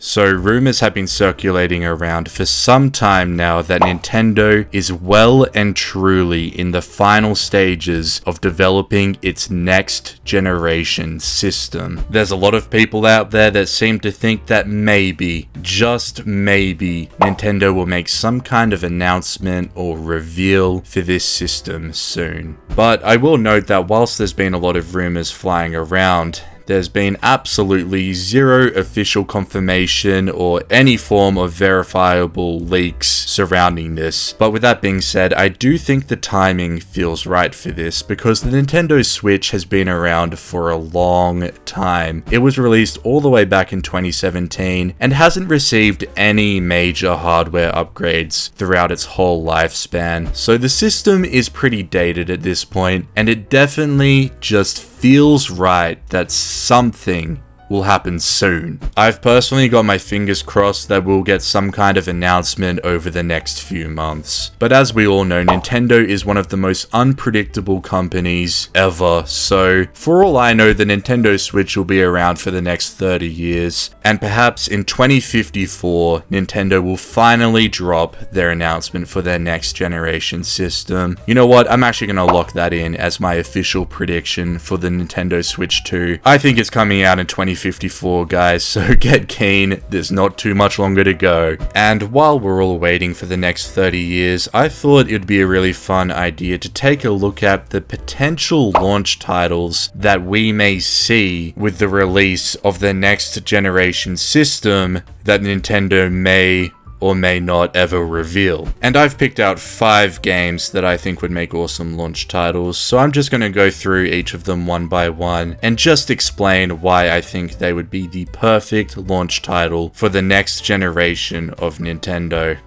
So rumors have been circulating around for some time now that Nintendo is well and truly in the final stages of developing its next generation system. There's a lot of people out there that seem to think that maybe, just maybe, Nintendo will make some kind of announcement or reveal for this system soon. But I will note that whilst there's been a lot of rumors flying around, there's been absolutely zero official confirmation or any form of verifiable leaks surrounding this. But with that being said, I do think the timing feels right for this because the Nintendo Switch has been around for a long time. It was released all the way back in 2017 and hasn't received any major hardware upgrades throughout its whole lifespan. So the system is pretty dated at this point, and it definitely just feels right that something will happen soon. I've personally got my fingers crossed that we'll get some kind of announcement over the next few months. But as we all know, Nintendo is one of the most unpredictable companies ever, so for all I know, the Nintendo Switch will be around for the next 30 years, and perhaps in 2054, Nintendo will finally drop their announcement for their next generation system. You know what, I'm actually going to lock that in as my official prediction for the Nintendo Switch 2. I think it's coming out in 2054, guys, so get keen, there's not too much longer to go. And while we're all waiting for the next 30 years, I thought it'd be a really fun idea to take a look at the potential launch titles that we may see with the release of the next generation system that Nintendo may or may not ever reveal. And I've picked out 5 games that I think would make awesome launch titles, so I'm just going to go through each of them one by one and just explain why I think they would be the perfect launch title for the next generation of Nintendo.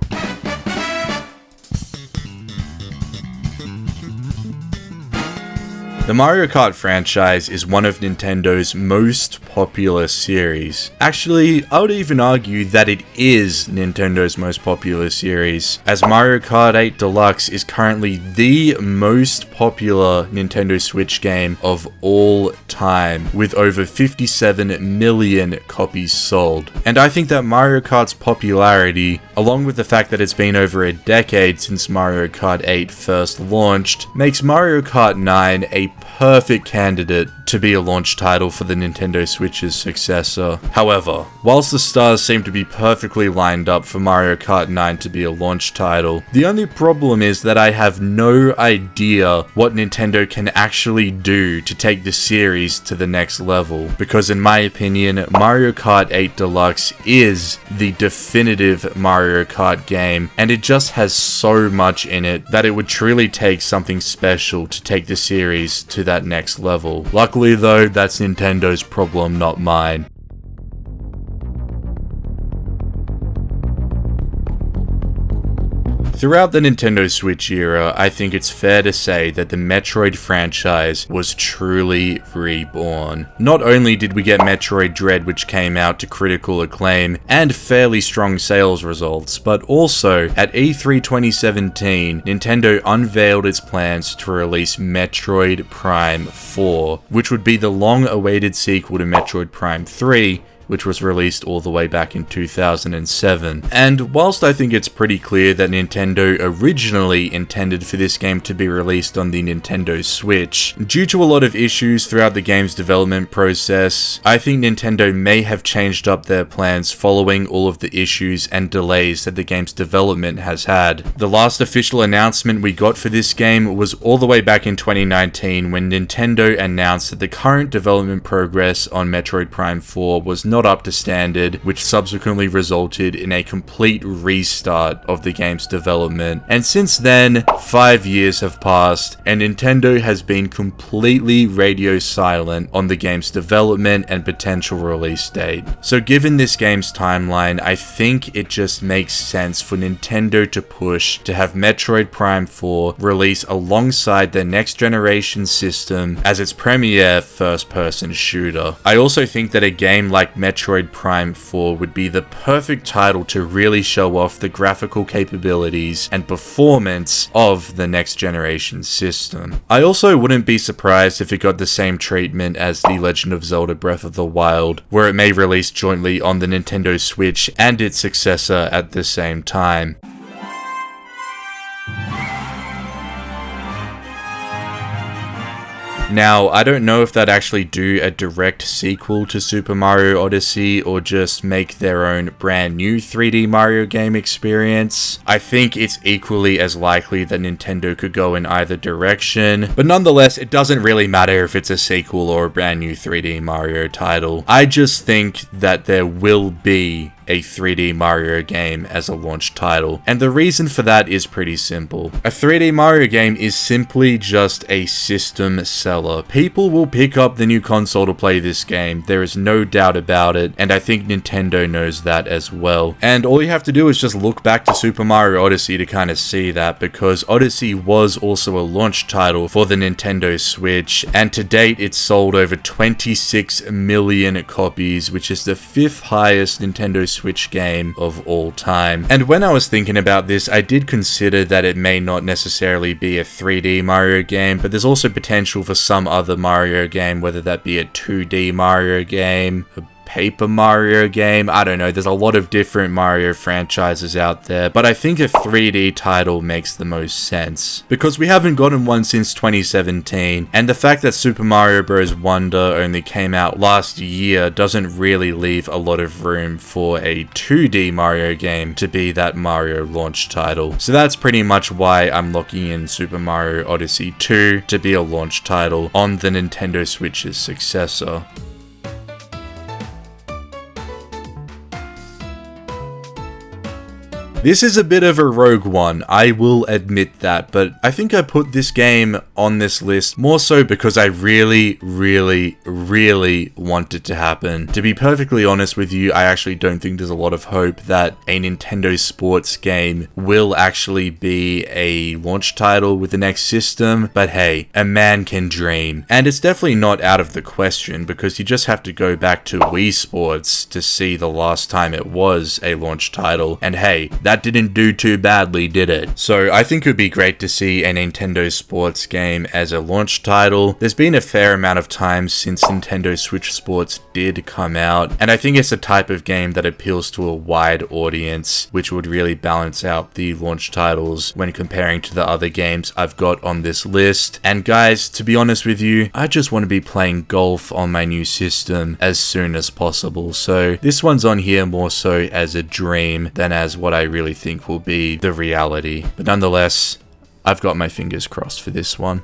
The Mario Kart franchise is one of Nintendo's most popular series. Actually, I would even argue that it is Nintendo's most popular series, as Mario Kart 8 Deluxe is currently the most popular Nintendo Switch game of all time, with over 57 million copies sold. And I think that Mario Kart's popularity, along with the fact that it's been over a decade since Mario Kart 8 first launched, makes Mario Kart 9 a perfect candidate to be a launch title for the Nintendo Switch's successor. However, whilst the stars seem to be perfectly lined up for Mario Kart 9 to be a launch title, the only problem is that I have no idea what Nintendo can actually do to take the series to the next level, because in my opinion, Mario Kart 8 Deluxe is the definitive Mario Kart game, and it just has so much in it that it would truly take something special to take the series to that next level. Luckily though, that's Nintendo's problem, not mine. Throughout the Nintendo Switch era, I think it's fair to say that the Metroid franchise was truly reborn. Not only did we get Metroid Dread, which came out to critical acclaim and fairly strong sales results, but also at E3 2017, Nintendo unveiled its plans to release Metroid Prime 4, which would be the long-awaited sequel to Metroid Prime 3, which was released all the way back in 2007. And whilst I think it's pretty clear that Nintendo originally intended for this game to be released on the Nintendo Switch, due to a lot of issues throughout the game's development process, I think Nintendo may have changed up their plans following all of the issues and delays that the game's development has had. The last official announcement we got for this game was all the way back in 2019 when Nintendo announced that the current development progress on Metroid Prime 4 was not up to standard, which subsequently resulted in a complete restart of the game's development. And since then, 5 years have passed, and Nintendo has been completely radio silent on the game's development and potential release date. So given this game's timeline, I think it just makes sense for Nintendo to push to have Metroid Prime 4 release alongside their next generation system as its premier first-person shooter. I also think that a game like Metroid Prime 4 would be the perfect title to really show off the graphical capabilities and performance of the next generation system. I also wouldn't be surprised if it got the same treatment as The Legend of Zelda Breath of the Wild, where it may release jointly on the Nintendo Switch and its successor at the same time. Now, I don't know if they'd actually do a direct sequel to Super Mario Odyssey or just make their own brand new 3D Mario game experience. I think it's equally as likely that Nintendo could go in either direction, but nonetheless, it doesn't really matter if it's a sequel or a brand new 3D Mario title. I just think that there will be a 3D Mario game as a launch title, and the reason for that is pretty simple. A 3D Mario game is simply just a system seller. People will pick up the new console to play this game, there is no doubt about it, and I think Nintendo knows that as well. And all you have to do is just look back to Super Mario Odyssey to kind of see that, because Odyssey was also a launch title for the Nintendo Switch, and to date it's sold over 26 million copies, which is the 5th highest Nintendo Switch game of all time. And when I was thinking about this, I did consider that it may not necessarily be a 3D Mario game, but there's also potential for some other Mario game, whether that be a 2D Mario game, a Paper Mario game, I don't know, there's a lot of different Mario franchises out there, but I think a 3D title makes the most sense, because we haven't gotten one since 2017, and the fact that Super Mario Bros. Wonder only came out last year doesn't really leave a lot of room for a 2D Mario game to be that Mario launch title. So that's pretty much why I'm locking in Super Mario Odyssey 2 to be a launch title on the Nintendo Switch's successor. This is a bit of a rogue one, I will admit that, but I think I put this game on this list more so because I really want it to happen. To be perfectly honest with you, I actually don't think there's a lot of hope that a Nintendo sports game will actually be a launch title with the next system, but hey, a man can dream. And it's definitely not out of the question, because you just have to go back to Wii Sports to see the last time it was a launch title, and hey, that didn't do too badly, did it? So I think it would be great to see a Nintendo Sports game as a launch title. There's been a fair amount of time since Nintendo Switch Sports did come out, and I think it's a type of game that appeals to a wide audience, which would really balance out the launch titles when comparing to the other games I've got on this list. And guys, to be honest with you, I just want to be playing golf on my new system as soon as possible, so this one's on here more so as a dream than as what I really think will be the reality. But nonetheless, I've got my fingers crossed for this one.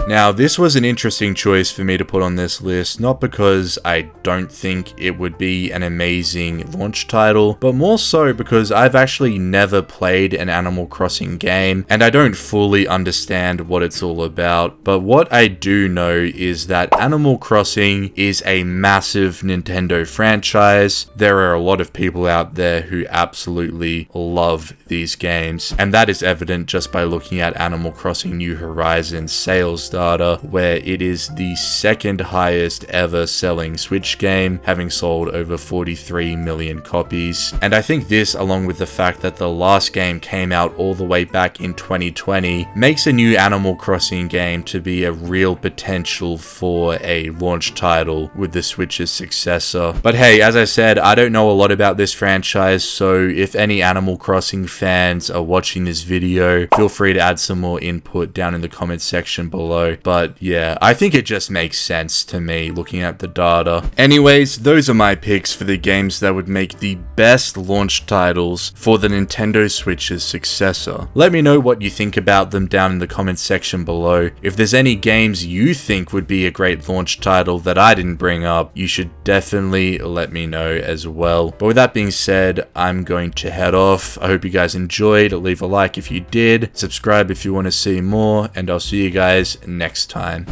Now, this was an interesting choice for me to put on this list, not because I don't think it would be an amazing launch title, but more so because I've actually never played an Animal Crossing game, and I don't fully understand what it's all about. But what I do know is that Animal Crossing is a massive Nintendo franchise. There are a lot of people out there who absolutely love these games, and that is evident just by looking at Animal Crossing New Horizons sales data, where it is the second highest ever selling Switch game, having sold over 43 million copies. And I think this, along with the fact that the last game came out all the way back in 2020, makes a new Animal Crossing game to be a real potential for a launch title with the Switch's successor. But hey, as I said, I don't know a lot about this franchise, so if any Animal Crossing fans are watching this video, feel free to add some more input down in the comments section below. But yeah, I think it just makes sense to me looking at the data. Anyways, those are my picks for the games that would make the best launch titles for the Nintendo Switch's successor. Let me know what you think about them down in the comments section below. If there's any games you think would be a great launch title that I didn't bring up, you should definitely let me know as well. But with that being said, I'm going to head off. I hope you guys enjoyed. Leave a like if you did, subscribe if you want to see more, and I'll see you guys next time.